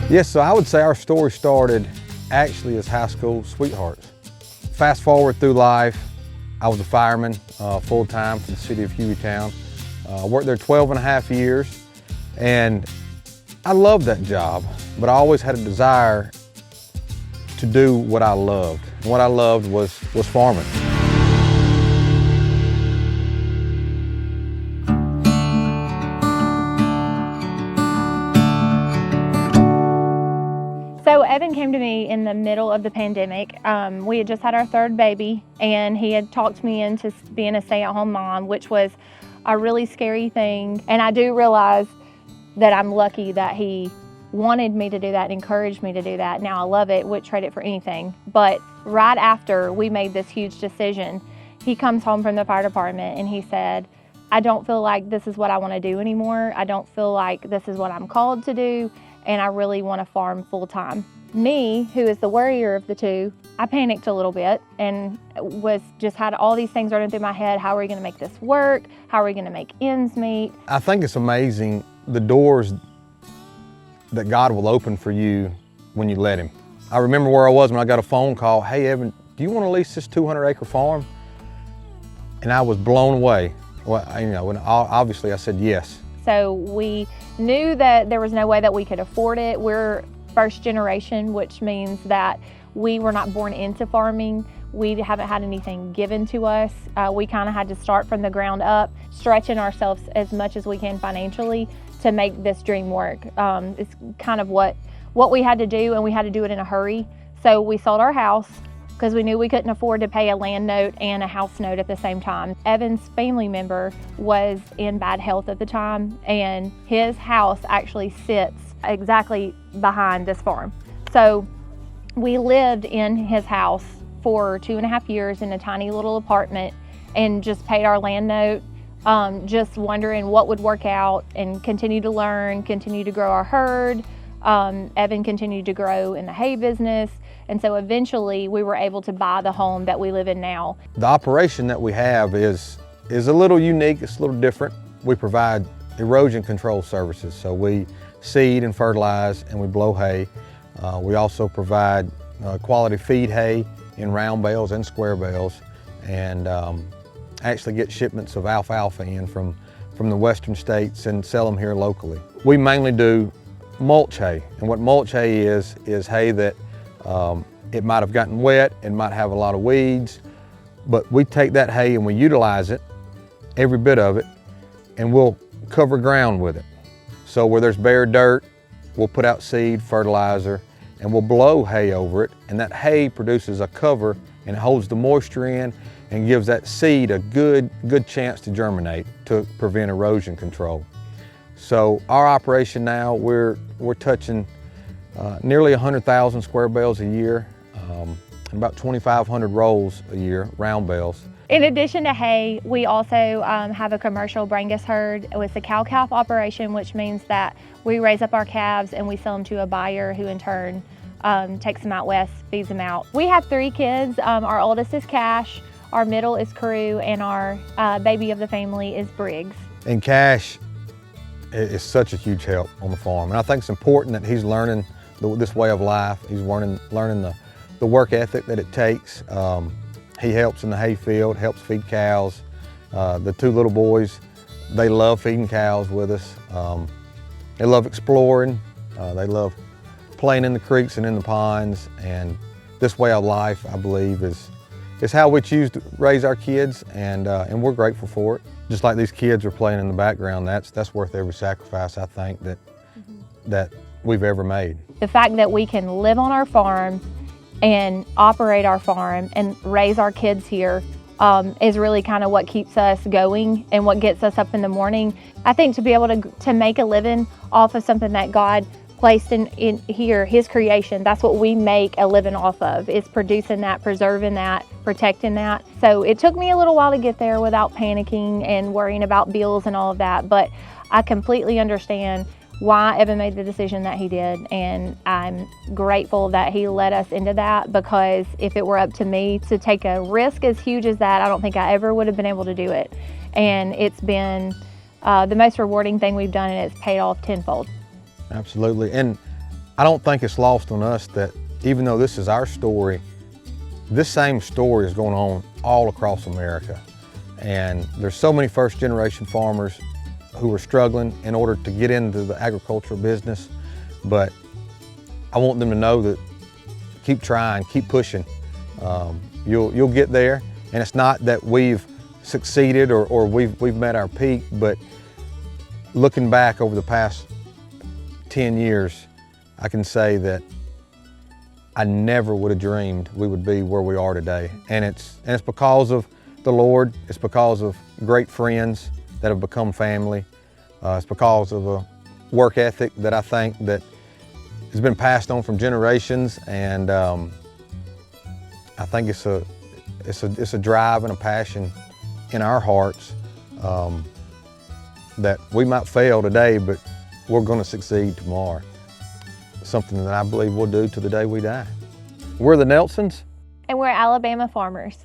Yes, so I would say our story started actually as high school sweethearts. Fast forward through life, I was a fireman full-time for the city of Hueytown. Worked there 12 and a half years, and I loved that job, but I always had a desire to do what I loved. And what I loved was farming. So Evan came to me in the middle of the pandemic. We had just had our third baby, and he had talked me into being a stay-at-home mom, which was a really scary thing. And I do realize that I'm lucky that he wanted me to do that and encouraged me to do that. Now I love it, would trade it for anything. But right after we made this huge decision, he comes home from the fire department and he said, I don't feel like this is what I want to do anymore. I don't feel like this is what I'm called to do, and I really want to farm full time. Me, who is the worrier of the two, I panicked a little bit and had all these things running through my head. How are we going to make this work? How are we going to make ends meet? I think it's amazing the doors that God will open for you when you let Him. I remember where I was when I got a phone call, hey Evan, do you want to lease this 200-acre farm? And I was blown away. Well, and obviously I said yes. So we knew that there was no way that we could afford it. We're first generation, which means that we were not born into farming. We haven't had anything given to us. We kind of had to start from the ground up, stretching ourselves as much as we can financially to make this dream work. It's kind of what we had to do, and we had to do it in a hurry. So we sold our house because we knew we couldn't afford to pay a land note and a house note at the same time. Evan's family member was in bad health at the time, and his house actually sits exactly behind this farm. So we lived in his house for 2.5 years in a tiny little apartment and just paid our land note, just wondering what would work out, and continue to learn, continue to grow our herd. Evan continued to grow in the hay business. And so eventually we were able to buy the home that we live in now. The operation that we have is a little unique, it's a little different. We provide erosion control services. So we seed and fertilize, and we blow hay. We also provide quality feed hay in round bales and square bales, and actually get shipments of alfalfa in from the western states and sell them here locally. We mainly do mulch hay, and what mulch hay is hay that it might have gotten wet and might have a lot of weeds, but we take that hay and we utilize it, every bit of it, and we'll cover ground with it. So where there's bare dirt, we'll put out seed, fertilizer, and we'll blow hay over it, and that hay produces a cover and it holds the moisture in and gives that seed a good chance to germinate to prevent erosion control. So our operation now, we're touching nearly 100,000 square bales a year, and about 2,500 rolls a year, round bales. In addition to hay, we also have a commercial Brangus herd with a cow-calf operation, which means that we raise up our calves and we sell them to a buyer who in turn takes them out west, feeds them out. We have 3 kids. Our oldest is Cash, our middle is Carew, and our baby of the family is Briggs. And Cash is such a huge help on the farm, and I think it's important that he's learning this way of life. He's learning the work ethic that it takes. He helps in the hay field, helps feed cows. The 2 little boys, they love feeding cows with us. They love exploring. They love playing in the creeks and in the ponds. And this way of life, I believe, is how we choose to raise our kids, and we're grateful for it. Just like these kids are playing in the background, that's worth every sacrifice, I think, that we've ever made. The fact that we can live on our farm and operate our farm and raise our kids here is really kind of what keeps us going and what gets us up in the morning. I think to be able to make a living off of something that God placed in here, His creation, that's what we make a living off of, is producing that, preserving that, protecting that. So it took me a little while to get there without panicking and worrying about bills and all of that, but I completely understand why Evan made the decision that he did, and I'm grateful that he led us into that, because if it were up to me to take a risk as huge as that, I don't think I ever would have been able to do it. And it's been the most rewarding thing we've done, and it's paid off tenfold. Absolutely. And I don't think it's lost on us that even though this is our story, this same story is going on all across America. And there's so many first generation farmers who are struggling in order to get into the agricultural business. But I want them to know that keep trying, keep pushing. You'll get there. And it's not that we've succeeded or we've met our peak, but looking back over the past 10 years, I can say that I never would have dreamed we would be where we are today. And it's because of the Lord. It's because of great friends that have become family. It's because of a work ethic that I think that has been passed on from generations. And I think it's a drive and a passion in our hearts that we might fail today, but we're going to succeed tomorrow. Something that I believe we'll do to the day we die. We're the Nelsons. And we're Alabama farmers.